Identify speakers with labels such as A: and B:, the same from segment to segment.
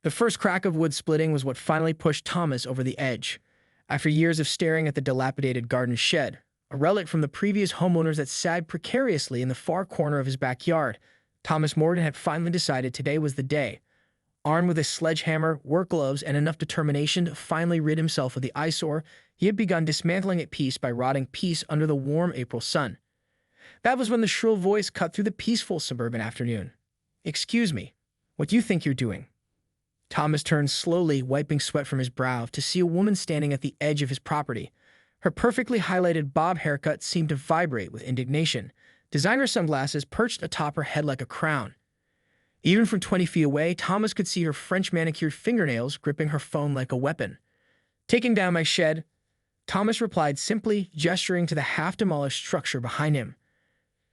A: The first crack of wood splitting was what finally pushed Thomas over the edge. After years of staring at the dilapidated garden shed, a relic from the previous homeowners that sat precariously in the far corner of his backyard, Thomas Morgan had finally decided today was the day. Armed with a sledgehammer, work gloves, and enough determination to finally rid himself of the eyesore, he had begun dismantling it piece by rotting piece under the warm April sun. That was when the shrill voice cut through the peaceful suburban afternoon. "Excuse me, what do you think you're doing?" Thomas turned slowly, wiping sweat from his brow, to see a woman standing at the edge of his property. Her perfectly highlighted bob haircut seemed to vibrate with indignation. Designer sunglasses perched atop her head like a crown. Even from 20 feet away, Thomas could see her French manicured fingernails gripping her phone like a weapon. "Taking down my shed," Thomas replied simply, gesturing to the half-demolished structure behind him.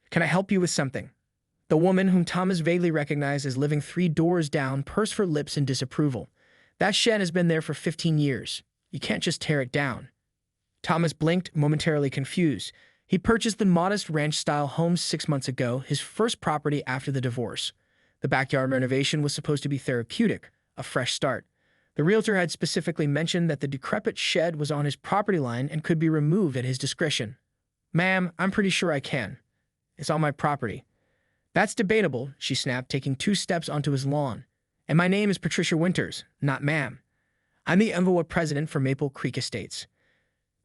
A: "Can I help you with something?" The woman, whom Thomas vaguely recognized as living 3 doors down, pursed her lips in disapproval. "That shed has been there for 15 years. You can't just tear it down." Thomas blinked, momentarily confused. He purchased the modest ranch-style home 6 months ago, his first property after the divorce. The backyard renovation was supposed to be therapeutic, a fresh start. The realtor had specifically mentioned that the decrepit shed was on his property line and could be removed at his discretion. "Ma'am, I'm pretty sure I can. It's on my property." "That's debatable," she snapped, taking 2 steps onto his lawn. "And my name is Patricia Winters, not ma'am. I'm the envelope president for Maple Creek Estates."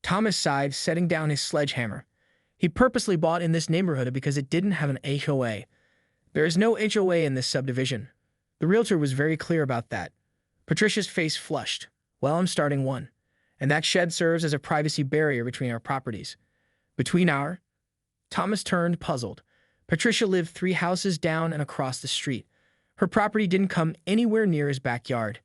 A: Thomas sighed, setting down his sledgehammer. He purposely bought in this neighborhood because it didn't have an HOA. There is no HOA in this subdivision. The realtor was very clear about that. Patricia's face flushed. "Well, I'm starting one. And that shed serves as a privacy barrier between our properties." "Between our?" Thomas turned, puzzled. Patricia lived 3 houses down and across the street. Her property didn't come anywhere near his backyard.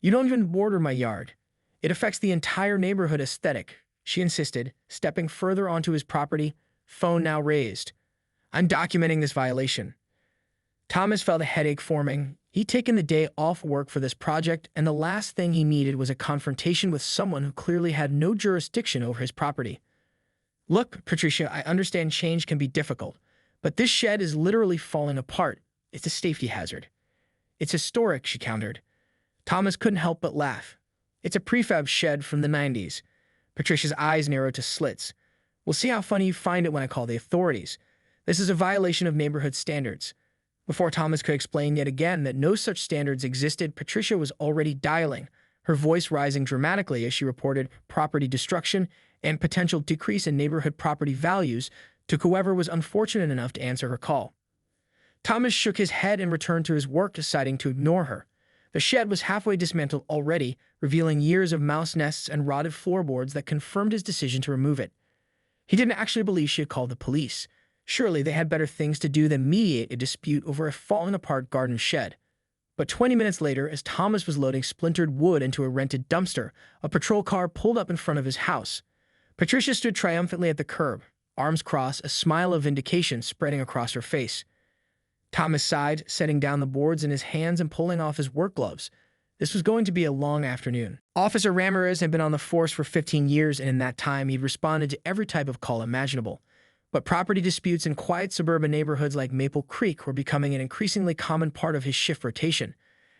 A: "You don't even border my yard. It affects the entire neighborhood aesthetic," she insisted, stepping further onto his property, phone now raised. "I'm documenting this violation." Thomas felt a headache forming. He'd taken the day off work for this project, and the last thing he needed was a confrontation with someone who clearly had no jurisdiction over his property. "Look, Patricia, I understand change can be difficult, but this shed is literally falling apart. It's a safety hazard." "It's historic," she countered. Thomas couldn't help but laugh. "It's a prefab shed from the 90s. Patricia's eyes narrowed to slits. "We'll see how funny you find it when I call the authorities. This is a violation of neighborhood standards." Before Thomas could explain yet again that no such standards existed, Patricia was already dialing, her voice rising dramatically as she reported property destruction and potential decrease in neighborhood property values to whoever was unfortunate enough to answer her call. Thomas shook his head and returned to his work, deciding to ignore her. The shed was halfway dismantled already, revealing years of mouse nests and rotted floorboards that confirmed his decision to remove it. He didn't actually believe she had called the police. Surely they had better things to do than mediate a dispute over a fallen-apart garden shed. But 20 minutes later, as Thomas was loading splintered wood into a rented dumpster, a patrol car pulled up in front of his house. Patricia stood triumphantly at the curb, arms crossed, a smile of vindication spreading across her face. Thomas sighed, setting down the boards in his hands and pulling off his work gloves. This was going to be a long afternoon. Officer Ramirez had been on the force for 15 years, and in that time he'd responded to every type of call imaginable. But property disputes in quiet suburban neighborhoods like Maple Creek were becoming an increasingly common part of his shift rotation.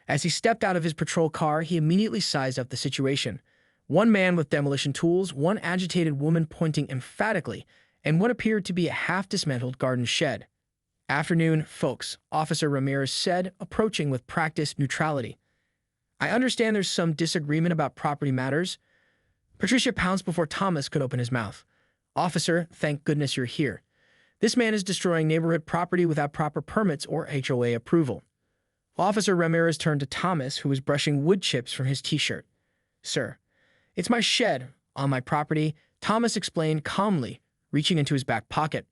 A: As he stepped out of his patrol car, he immediately sized up the situation. One man with demolition tools, one agitated woman pointing emphatically, and what appeared to be a half-dismantled garden shed. "Afternoon, folks," Officer Ramirez said, approaching with practiced neutrality. "I understand there's some disagreement about property matters." Patricia pounced before Thomas could open his mouth. "Officer, thank goodness you're here. This man is destroying neighborhood property without proper permits or HOA approval." Officer Ramirez turned to Thomas, who was brushing wood chips from his t-shirt. "Sir, it's my shed on my property," Thomas explained calmly, reaching into his back pocket.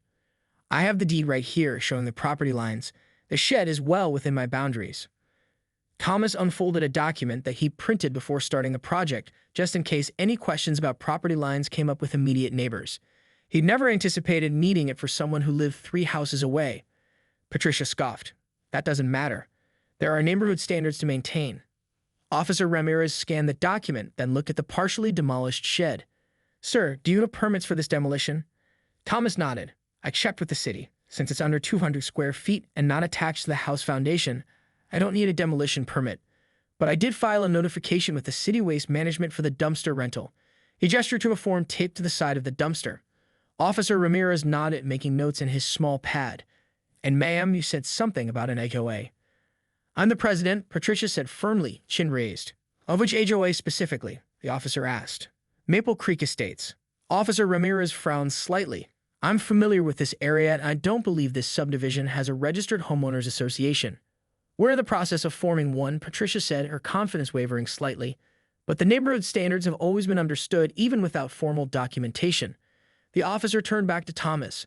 A: "I have the deed right here showing the property lines. The shed is well within my boundaries." Thomas unfolded a document that he printed before starting the project, just in case any questions about property lines came up with immediate neighbors. He'd never anticipated needing it for someone who lived 3 houses away. Patricia scoffed. "That doesn't matter. There are neighborhood standards to maintain." Officer Ramirez scanned the document, then looked at the partially demolished shed. "Sir, do you have permits for this demolition?" Thomas nodded. "I checked with the city. Since it's under 200 square feet and not attached to the house foundation, I don't need a demolition permit. but I did file a notification with the city waste management for the dumpster rental. He gestured to a form taped to the side of the dumpster. Officer Ramirez nodded, making notes in his small pad. And ma'am, you said something about an HOA. I'm the president, Patricia said firmly, chin raised. Of which HOA specifically? The officer asked. Maple Creek Estates. Officer Ramirez frowned slightly. I'm familiar with this area and I don't believe this subdivision has a registered homeowners association. We're in the process of forming one, Patricia said, her confidence wavering slightly. But the neighborhood standards have always been understood even without formal documentation. The officer turned back to Thomas.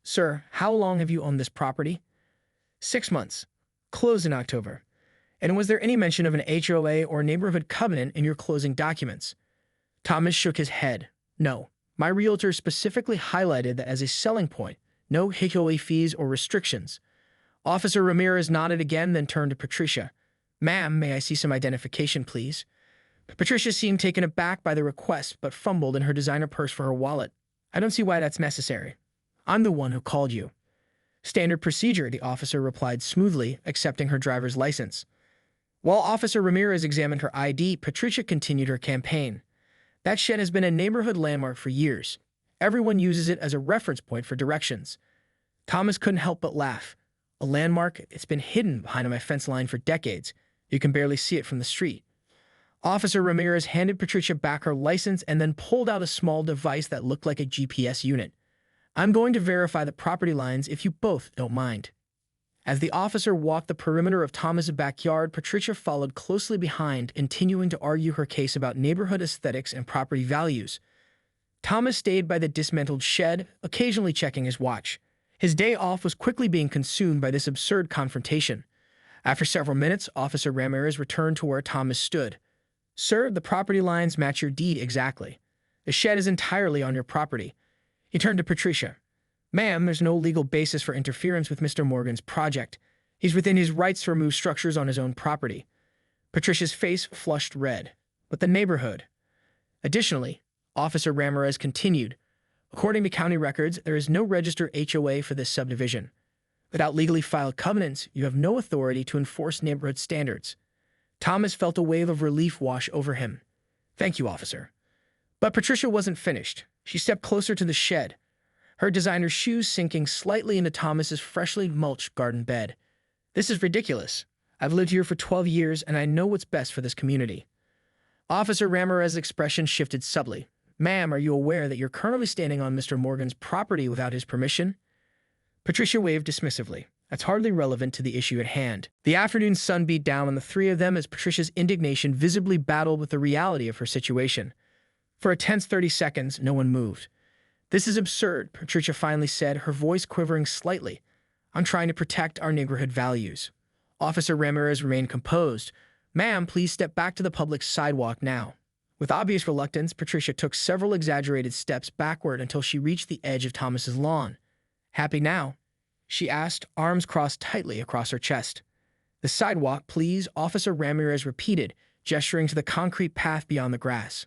A: Sir, how long have you owned this property? 6 months. Closed in October. And was there any mention of an HOA or neighborhood covenant in your closing documents? Thomas shook his head. No. My realtor specifically highlighted that as a selling point. No HOA fees or restrictions. Officer Ramirez nodded again, then turned to Patricia. Ma'am, may I see some identification, please? Patricia seemed taken aback by the request, but fumbled in her designer purse for her wallet. I don't see why that's necessary. I'm the one who called you. Standard procedure, the officer replied smoothly, accepting her driver's license. While Officer Ramirez examined her ID, Patricia continued her campaign. That shed has been a neighborhood landmark for years. Everyone uses it as a reference point for directions. Thomas couldn't help but laugh. A landmark, it's been hidden behind my fence line for decades. You can barely see it from the street. Officer Ramirez handed Patricia back her license and then pulled out a small device that looked like a GPS unit. I'm going to verify the property lines if you both don't mind. As the officer walked the perimeter of Thomas' backyard, Patricia followed closely behind, continuing to argue her case about neighborhood aesthetics and property values. Thomas stayed by the dismantled shed, occasionally checking his watch. His day off was quickly being consumed by this absurd confrontation. After several minutes, Officer Ramirez returned to where Thomas stood. Sir, the property lines match your deed exactly. The shed is entirely on your property. He turned to Patricia. Ma'am, there's no legal basis for interference with Mr. Morgan's project. He's within his rights to remove structures on his own property. Patricia's face flushed red. But the neighborhood. Additionally, Officer Ramirez continued, according to county records, there is no registered HOA for this subdivision. Without legally filed covenants, you have no authority to enforce neighborhood standards. Thomas felt a wave of relief wash over him. Thank you, officer. But Patricia wasn't finished. She stepped closer to the shed, her designer shoes sinking slightly into Thomas's freshly mulched garden bed. This is ridiculous. I've lived here for 12 years, and I know what's best for this community. Officer Ramirez's expression shifted subtly. Ma'am, are you aware that you're currently standing on Mr. Morgan's property without his permission? Patricia waved dismissively. That's hardly relevant to the issue at hand. The afternoon sun beat down on the three of them as Patricia's indignation visibly battled with the reality of her situation. For a tense 30 seconds, no one moved. This is absurd, Patricia finally said, her voice quivering slightly. I'm trying to protect our neighborhood values. Officer Ramirez remained composed. Ma'am, please step back to the public sidewalk now. With obvious reluctance, Patricia took several exaggerated steps backward until she reached the edge of Thomas's lawn. Happy now? She asked, arms crossed tightly across her chest. The sidewalk, please, Officer Ramirez repeated, gesturing to the concrete path beyond the grass.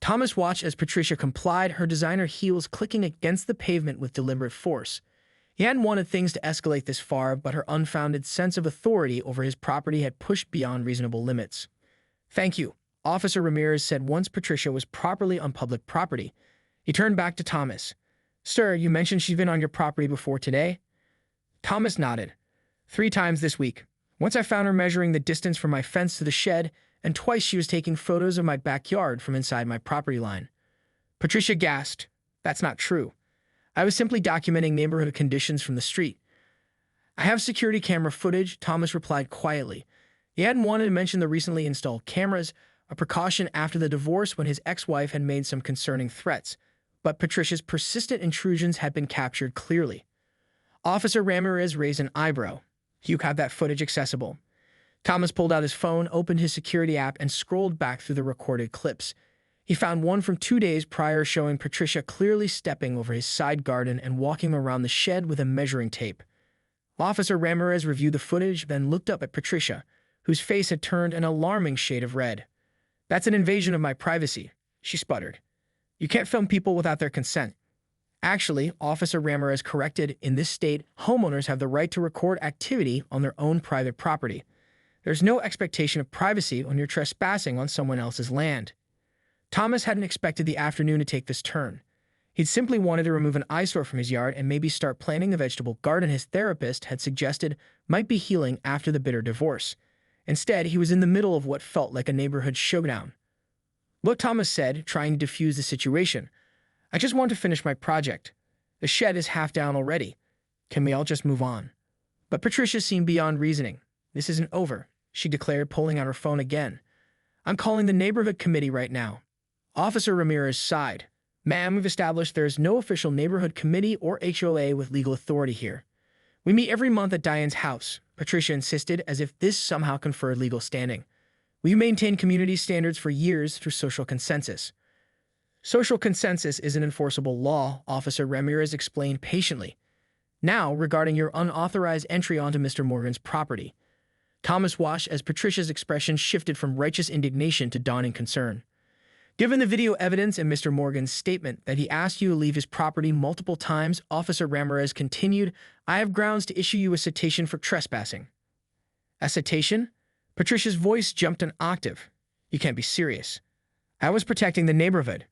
A: Thomas watched as Patricia complied, her designer heels clicking against the pavement with deliberate force. He hadn't wanted things to escalate this far, but her unfounded sense of authority over his property had pushed beyond reasonable limits. Thank you, Officer Ramirez said once Patricia was properly on public property. He turned back to Thomas. Sir, you mentioned she's been on your property before today? Thomas nodded. 3 times this week. Once I found her measuring the distance from my fence to the shed, and twice she was taking photos of my backyard from inside my property line. Patricia gasped. That's not true. I was simply documenting neighborhood conditions from the street. I have security camera footage, Thomas replied quietly. He hadn't wanted to mention the recently installed cameras, a precaution after the divorce when his ex-wife had made some concerning threats, but Patricia's persistent intrusions had been captured clearly. Officer Ramirez raised an eyebrow. You have that footage accessible. Thomas pulled out his phone, opened his security app, and scrolled back through the recorded clips. He found one from 2 days prior showing Patricia clearly stepping over his side garden and walking around the shed with a measuring tape. Officer Ramirez reviewed the footage, then looked up at Patricia, whose face had turned an alarming shade of red. That's an invasion of my privacy, she sputtered. You can't film people without their consent. Actually, Officer Ramirez corrected, in this state, homeowners have the right to record activity on their own private property. There's no expectation of privacy when you're trespassing on someone else's land. Thomas hadn't expected the afternoon to take this turn. He'd simply wanted to remove an eyesore from his yard and maybe start planting the vegetable garden his therapist had suggested might be healing after the bitter divorce. Instead, he was in the middle of what felt like a neighborhood showdown. "Look," Thomas said, trying to defuse the situation. "I just want to finish my project. The shed is half down already. Can we all just move on?" But Patricia seemed beyond reasoning. "This isn't over," she declared, pulling out her phone again. "I'm calling the neighborhood committee right now." Officer Ramirez sighed. "Ma'am, we've established there is no official neighborhood committee or HOA with legal authority here. We meet every month at Diane's house," Patricia insisted, as if this somehow conferred legal standing. "We've maintained community standards for years through social consensus." "Social consensus is an enforceable law," Officer Ramirez explained patiently. "Now, regarding your unauthorized entry onto Mr. Morgan's property." Thomas watched as Patricia's expression shifted from righteous indignation to dawning concern. "Given the video evidence and Mr. Morgan's statement that he asked you to leave his property multiple times," Officer Ramirez continued, "I have grounds to issue you a citation for trespassing." "A citation?" Patricia's voice jumped an octave. "You can't be serious." "I was protecting the neighborhood."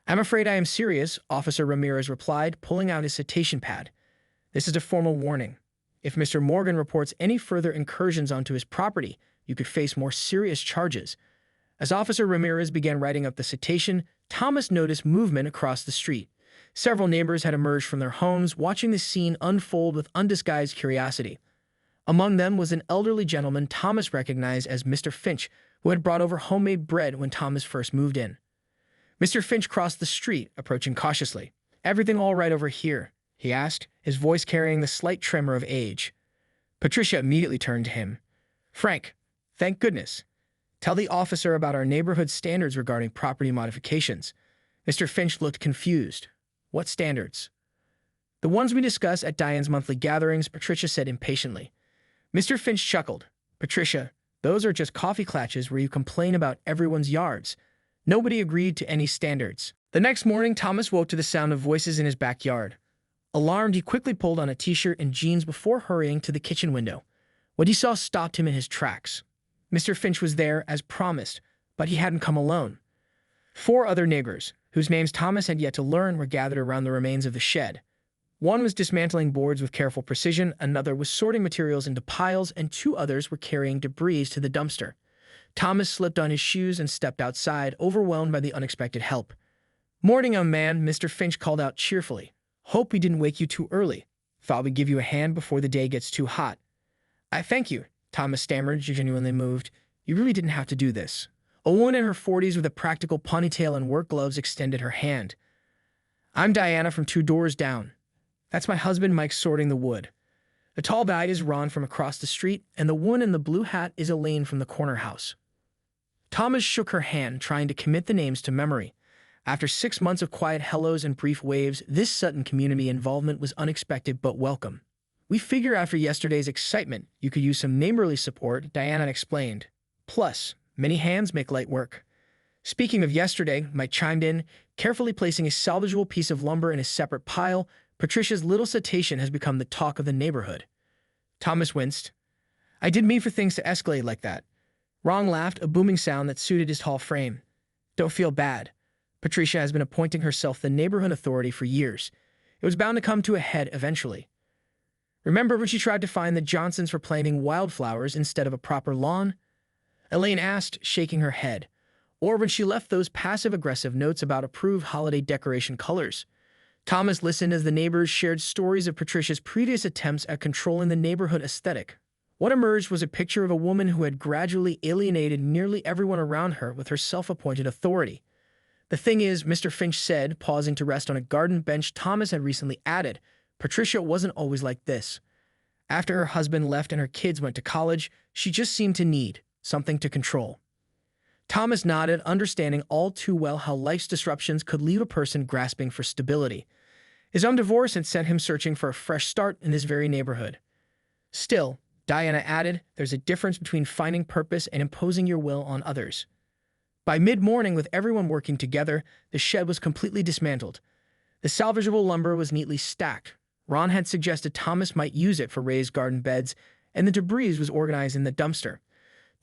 A: "I'm afraid I am serious," Officer Ramirez replied, pulling out his citation pad. "This is a formal warning. If Mr. Morgan reports any further incursions onto his property, you could face more serious charges." As Officer Ramirez began writing up the citation, Thomas noticed movement across the street. Several neighbors had emerged from their homes, watching the scene unfold with undisguised curiosity. Among them was an elderly gentleman Thomas recognized as Mr. Finch, who had brought over homemade bread when Thomas first moved in. Mr. Finch crossed the street, approaching cautiously. "Everything all right over here?" he asked, his voice carrying the slight tremor of age. Patricia immediately turned to him. "Frank, thank goodness. Tell the officer about our neighborhood standards regarding property modifications." Mr. Finch looked confused. "What standards?" "The ones we discuss at Diane's monthly gatherings," Patricia said impatiently. Mr. Finch chuckled. "Patricia, those are just coffee klatches where you complain about everyone's yards. Nobody agreed to any standards." The next morning, Thomas woke to the sound of voices in his backyard. Alarmed, he quickly pulled on a t-shirt and jeans before hurrying to the kitchen window. What he saw stopped him in his tracks. Mr. Finch was there, as promised, but he hadn't come alone. 4 other neighbors, whose names Thomas had yet to learn, were gathered around the remains of the shed. One was dismantling boards with careful precision, another was sorting materials into piles, and 2 others were carrying debris to the dumpster. Thomas slipped on his shoes and stepped outside, overwhelmed by the unexpected help. "Morning, young man," Mr. Finch called out cheerfully. "Hope we didn't wake you too early. Thought we'd give you a hand before the day gets too hot." "I thank you," Thomas stammered, genuinely moved. "You really didn't have to do this." A woman in her 40s with a practical ponytail and work gloves extended her hand. "I'm Diana from 2 doors down. That's my husband Mike sorting the wood. The tall guy is Ron from across the street, and the woman in the blue hat is Elaine from the corner house." Thomas shook her hand, trying to commit the names to memory. After 6 months of quiet hellos and brief waves, this sudden community involvement was unexpected but welcome. "We figure after yesterday's excitement, you could use some neighborly support," Diana explained. "Plus, many hands make light work." "Speaking of yesterday," Mike chimed in, carefully placing a salvageable piece of lumber in a separate pile. "Patricia's little citation has become the talk of the neighborhood." Thomas winced. "I didn't mean for things to escalate like that." Ron laughed, a booming sound that suited his tall frame. "Don't feel bad. Patricia has been appointing herself the neighborhood authority for years. It was bound to come to a head eventually. Remember when she tried to fine the Johnsons for planting wildflowers instead of a proper lawn?" Elaine asked, shaking her head. "Or when she left those passive-aggressive notes about approved holiday decoration colors?" Thomas listened as the neighbors shared stories of Patricia's previous attempts at controlling the neighborhood aesthetic. What emerged was a picture of a woman who had gradually alienated nearly everyone around her with her self-appointed authority. "The thing is," Mr. Finch said, pausing to rest on a garden bench Thomas had recently added, "Patricia wasn't always like this. After her husband left and her kids went to college, she just seemed to need something to control." Thomas nodded, understanding all too well how life's disruptions could leave a person grasping for stability. His own divorce had sent him searching for a fresh start in this very neighborhood. "Still," Diana added, "there's a difference between finding purpose and imposing your will on others." By mid-morning, with everyone working together, the shed was completely dismantled. The salvageable lumber was neatly stacked. Ron had suggested Thomas might use it for raised garden beds, and the debris was organized in the dumpster.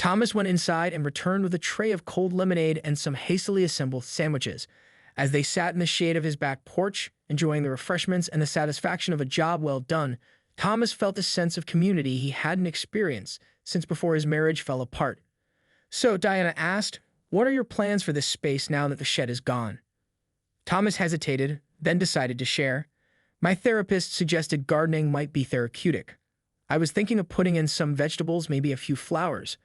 A: Thomas went inside and returned with a tray of cold lemonade and some hastily assembled sandwiches. As they sat in the shade of his back porch, enjoying the refreshments and the satisfaction of a job well done, Thomas felt a sense of community he hadn't experienced since before his marriage fell apart. "So," Diana asked, "what are your plans for this space now that the shed is gone?" Thomas hesitated, then decided to share. "My therapist suggested gardening might be therapeutic. I was thinking of putting in some vegetables, maybe a few flowers."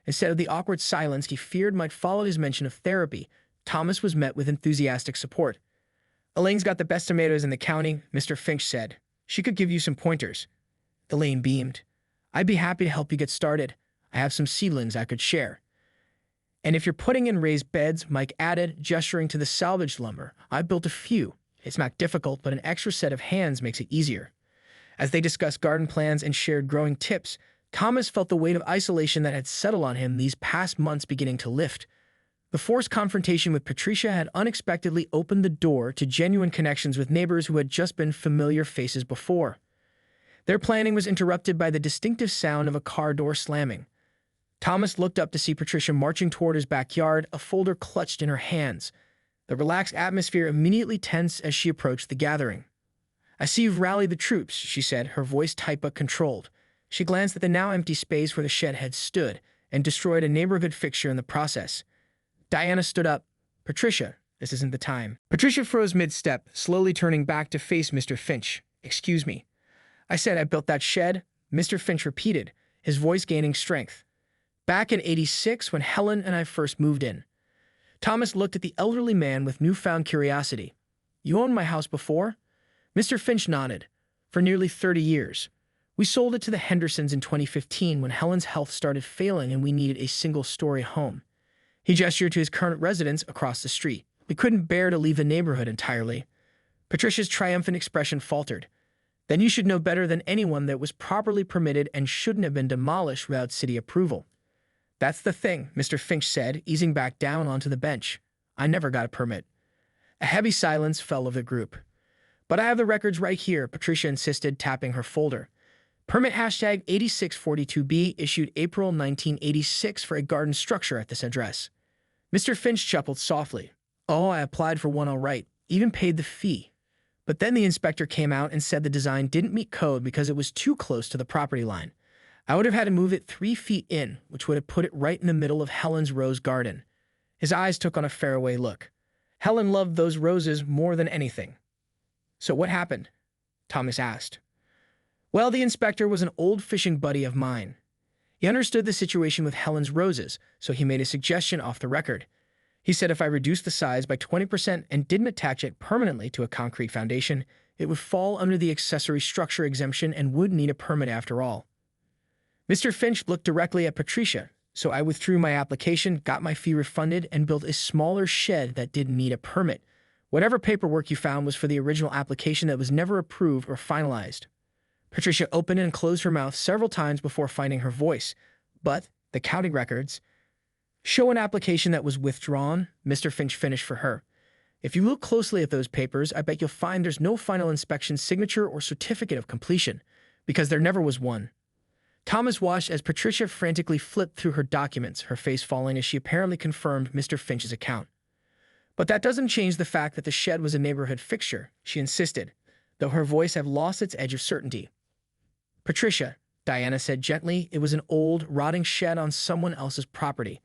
A: Instead of the awkward silence he feared might follow his mention of therapy, Thomas was met with enthusiastic support. "Elaine's got the best tomatoes in the county," Mr. Finch said. "She could give you some pointers." Elaine beamed. "I'd be happy to help you get started. I have some seedlings I could share." "And if you're putting in raised beds," Mike added, gesturing to the salvaged lumber, "I built a few. It's not difficult, but an extra set of hands makes it easier." As they discussed garden plans and shared growing tips, Thomas felt the weight of isolation that had settled on him these past months beginning to lift. The forced confrontation with Patricia had unexpectedly opened the door to genuine connections with neighbors who had just been familiar faces before. Their planning was interrupted by the distinctive sound of a car door slamming. Thomas looked up to see Patricia marching toward his backyard, a folder clutched in her hands. The relaxed atmosphere immediately tensed as she approached the gathering. "I see you've rallied the troops," she said, her voice tight but controlled. She glanced at the now empty space where the shed had stood and destroyed a neighborhood fixture in the process. Diana stood up. "Patricia, this isn't the time." Patricia froze mid-step, slowly turning back to face Mr. Finch. "Excuse me." "I said I built that shed," Mr. Finch repeated, his voice gaining strength. "Back in '86 when Helen and I first moved in." Thomas looked at the elderly man with newfound curiosity. "You owned my house before?" Mr. Finch nodded. "For nearly 30 years. We sold it to the Hendersons in 2015 when Helen's health started failing and we needed a single-story home." He gestured to his current residence across the street. "We couldn't bear to leave the neighborhood entirely." Patricia's triumphant expression faltered. "Then you should know better than anyone that it was properly permitted and shouldn't have been demolished without city approval." "That's the thing," Mr. Finch said, easing back down onto the bench. "I never got a permit." A heavy silence fell over the group. "But I have the records right here," Patricia insisted, tapping her folder. "Permit hashtag 8642B issued April 1986 for a garden structure at this address." Mr. Finch chuckled softly. "Oh, I applied for one all right, even paid the fee. But then the inspector came out and said the design didn't meet code because it was too close to the property line. I would have had to move it 3 feet in, which would have put it right in the middle of Helen's rose garden." His eyes took on a faraway look. "Helen loved those roses more than anything." "So what happened?" Thomas asked. "Well, the inspector was an old fishing buddy of mine. He understood the situation with Helen's roses, so he made a suggestion off the record. He said if I reduced the size by 20% and didn't attach it permanently to a concrete foundation, it would fall under the accessory structure exemption and would need a permit after all." Mr. Finch looked directly at Patricia, "So I withdrew my application, got my fee refunded, and built a smaller shed that didn't need a permit. Whatever paperwork you found was for the original application that was never approved or finalized." Patricia opened and closed her mouth several times before finding her voice. "But the county records show an application that was withdrawn," Mr. Finch finished for her. "If you look closely at those papers, I bet you'll find there's no final inspection signature or certificate of completion, because there never was one." Thomas watched as Patricia frantically flipped through her documents, her face falling as she apparently confirmed Mr. Finch's account. "But that doesn't change the fact that the shed was a neighborhood fixture," she insisted, though her voice had lost its edge of certainty. "Patricia," Diana said gently, "it was an old, rotting shed on someone else's property.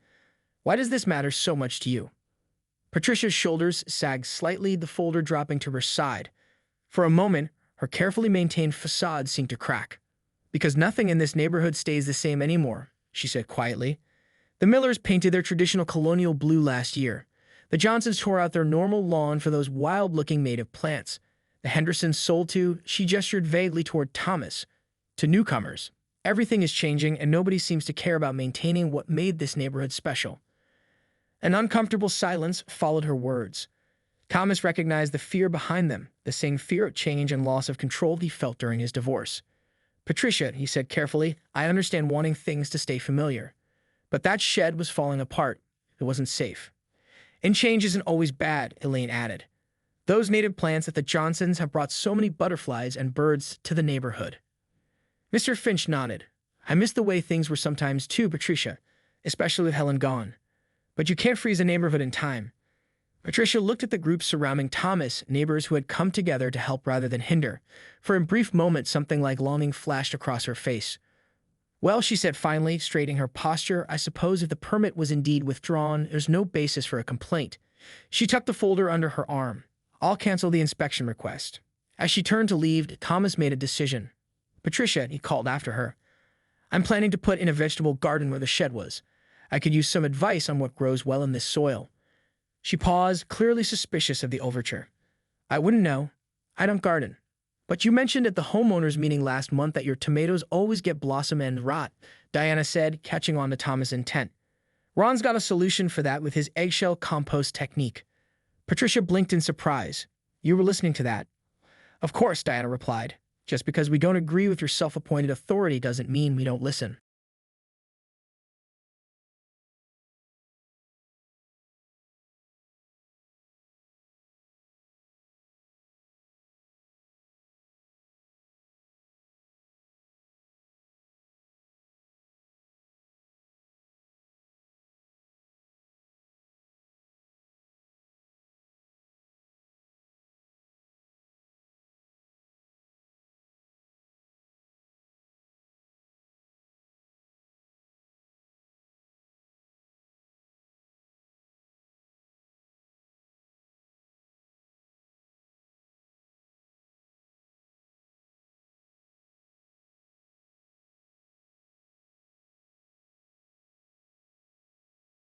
A: Why does this matter so much to you?" Patricia's shoulders sagged slightly, the folder dropping to her side. For a moment, her carefully maintained facade seemed to crack. "Because nothing in this neighborhood stays the same anymore," she said quietly. "The Millers painted their traditional colonial blue last year. The Johnsons tore out their normal lawn for those wild-looking native plants. The Hendersons sold to," she gestured vaguely toward Thomas, "to newcomers. Everything is changing, and nobody seems to care about maintaining what made this neighborhood special." An uncomfortable silence followed her words. Thomas recognized the fear behind them, the same fear of change and loss of control he felt during his divorce. "Patricia," he said carefully, "I understand wanting things to stay familiar. But that shed was falling apart. It wasn't safe." "And change isn't always bad," Elaine added. "Those native plants at the Johnsons have brought so many butterflies and birds to the neighborhood." Mr. Finch nodded. "I miss the way things were sometimes too, Patricia. especially with Helen gone. But you can't freeze a neighborhood in time. Patricia looked at the group surrounding Thomas, neighbors who had come together to help rather than hinder. For a brief moment, something like longing flashed across her face. Well, she said finally, straightening her posture, I suppose if the permit was indeed withdrawn, there's no basis for a complaint. She tucked the folder under her arm. I'll cancel the inspection request. As she turned to leave, Thomas made a decision. Patricia, he called after her. I'm planning to put in a vegetable garden where the shed was. I could use some advice on what grows well in this soil. She paused, clearly suspicious of the overture. I wouldn't know. I don't garden. But you mentioned at the homeowners meeting last month that your tomatoes always get blossom and rot, Diana said, catching on to Thomas' intent. Ron's got a solution for that with his eggshell compost technique. Patricia blinked in surprise. You were listening to that? Of course, Diana replied. Just because we don't agree with your self-appointed authority doesn't mean we don't listen.